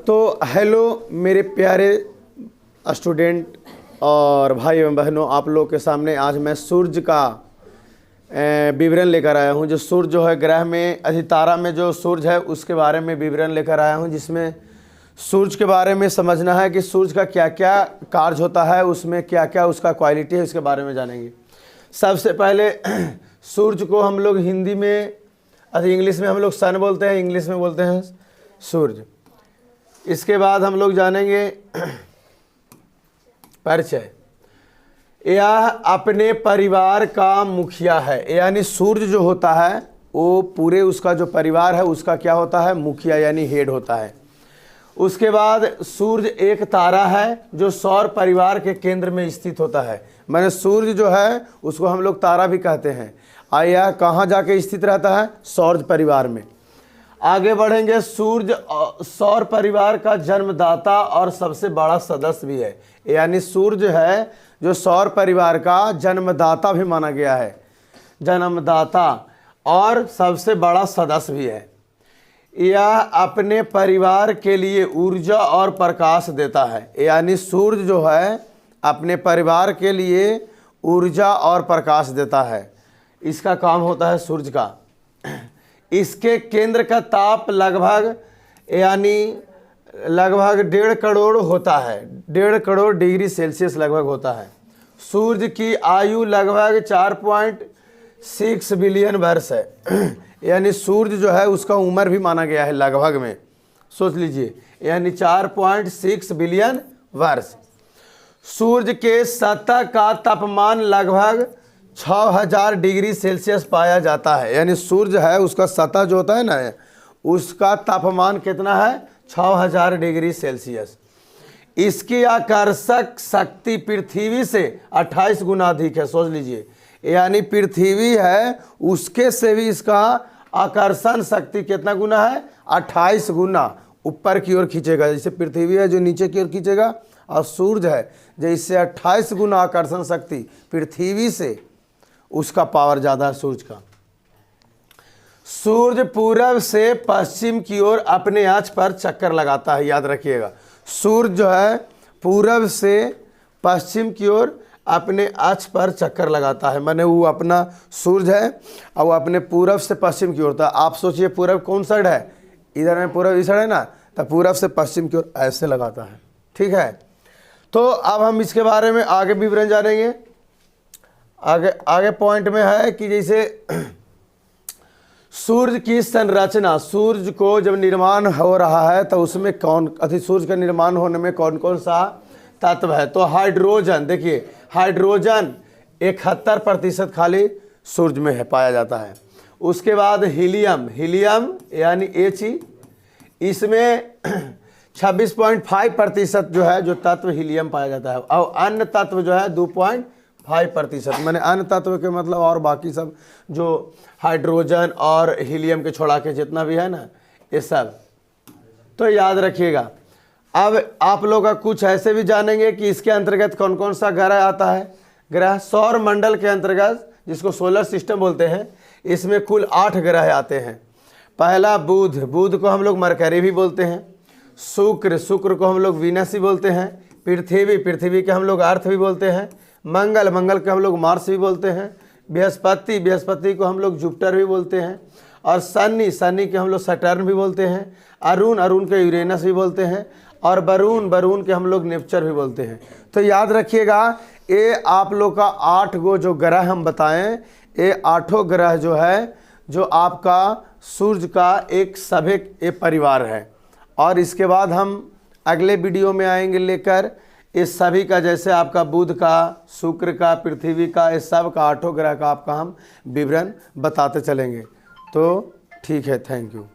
तो हेलो मेरे प्यारे स्टूडेंट और भाई एवं बहनों, आप लोग के सामने आज मैं सूर्य का विवरण लेकर आया हूं। जो सूर्य जो है ग्रह में अधितारा में जो सूर्य है उसके बारे में विवरण लेकर आया हूं, जिसमें सूर्य के बारे में समझना है कि सूर्य का क्या क्या कार्य होता है, उसमें क्या क्या उसका क्वालिटी है, इसके बारे में जानेंगे। सबसे पहले सूर्य को हम लोग हिंदी में इंग्लिश में हम लोग सन बोलते हैं, इंग्लिश में बोलते हैं सूर्य। इसके बाद हम लोग जानेंगे परिचय। यह अपने परिवार का मुखिया है, यानी सूर्य जो होता है वो पूरे उसका जो परिवार है उसका क्या होता है, मुखिया यानी हेड होता है। उसके बाद सूर्य एक तारा है जो सौर परिवार के केंद्र में स्थित होता है। माने सूर्य जो है उसको हम लोग तारा भी कहते हैं। यह कहाँ जाके स्थित रहता है, सौर परिवार में। आगे बढ़ेंगे, सूर्य सौर परिवार का जन्मदाता और सबसे बड़ा सदस्य भी है, यानी सूर्य है जो सौर परिवार का जन्मदाता भी माना गया है, जन्मदाता और सबसे बड़ा सदस्य भी है। यह अपने परिवार के लिए ऊर्जा और प्रकाश देता है, यानी सूर्य जो है अपने परिवार के लिए ऊर्जा और प्रकाश देता है, इसका काम होता है सूर्य का। इसके केंद्र का ताप लगभग 1.5 करोड़ होता है, 1.5 करोड़ डिग्री सेल्सियस लगभग होता है। सूर्य की आयु लगभग 4.6 बिलियन वर्ष है, यानी सूर्य जो है उसका उम्र भी माना गया है लगभग में, सोच लीजिए, यानी 4.6 बिलियन वर्ष। सूर्य के सतह का तापमान लगभग 6000 डिग्री सेल्सियस पाया जाता है, यानी सूर्य है उसका सतह जो होता है ना उसका तापमान कितना है, 6000 डिग्री सेल्सियस। इसकी आकर्षक शक्ति पृथ्वी से 28 गुना अधिक है, सोच लीजिए, यानी पृथ्वी है उसके से भी इसका आकर्षण शक्ति कितना गुना है, 28 गुना ऊपर की ओर खींचेगा। जैसे पृथ्वी है जो नीचे की ओर खींचेगा और सूर्य है जैसे 28 गुना आकर्षण शक्ति पृथ्वी से, उसका पावर ज़्यादा है सूर्य का। सूर्य पूरब से पश्चिम की ओर अपने अक्ष पर चक्कर लगाता है, याद रखिएगा। सूर्य जो है पूरब से पश्चिम की ओर अपने अक्ष पर चक्कर लगाता है, माने वो अपना सूर्य है और वो अपने पूरब से पश्चिम की ओर था। आप सोचिए पूरब कौन साइड है, इधर में पूरब इस साइड है ना, तो पूरब से पश्चिम की ओर ऐसे लगाता है, ठीक है। तो अब हम इसके बारे में आगे विवरण जानेंगे। आगे पॉइंट में है कि जैसे सूर्य की संरचना, सूर्य को जब निर्माण हो रहा है तो उसमें सूर्य का निर्माण होने में कौन कौन सा तत्व है, तो हाइड्रोजन, देखिए हाइड्रोजन 71% खाली सूर्य में है पाया जाता है। उसके बाद हीलियम, हीलियम यानी He, इसमें 26.5% जो है जो तत्व हीलियम पाया जाता है, और अन्य तत्व जो है 2.5%। मैंने अन्य तत्व के मतलब और बाकी सब जो हाइड्रोजन और हीलियम के छोड़ा के जितना भी है ना ये सब, तो याद रखिएगा। अब आप लोग का कुछ ऐसे भी जानेंगे कि इसके अंतर्गत कौन कौन सा ग्रह आता है। ग्रह सौर मंडल के अंतर्गत जिसको सोलर सिस्टम बोलते हैं, इसमें कुल 8 ग्रह आते हैं। पहला बुध, बुध को हम लोग मरकरी भी बोलते हैं। शुक्र, शुक्र को हम लोग वीनस भी बोलते हैं। पृथ्वी, पृथ्वी के हम लोग अर्थ भी बोलते हैं। मंगल, मंगल को हम लोग मार्स भी बोलते हैं। बृहस्पति, बृहस्पति को हम लोग जुपिटर भी बोलते हैं। और शनि, शनि के हम लोग सटर्न भी बोलते हैं। अरुण, अरुण के यूरेनस भी बोलते हैं। और वरुण, वरुण के हम लोग नेपच्यून भी बोलते हैं। तो याद रखिएगा ये आप लोग का 8 गो जो ग्रह हम बताएं, ये 8 ग्रह जो है जो आपका सूर्य का एक सभ्य ये परिवार है। और इसके बाद हम अगले वीडियो में आएंगे लेकर इस सभी का, जैसे आपका बुध का, शुक्र का, पृथ्वी का, इस सब का 8 ग्रह का आपका हम विवरण बताते चलेंगे। तो ठीक है, थैंक यू।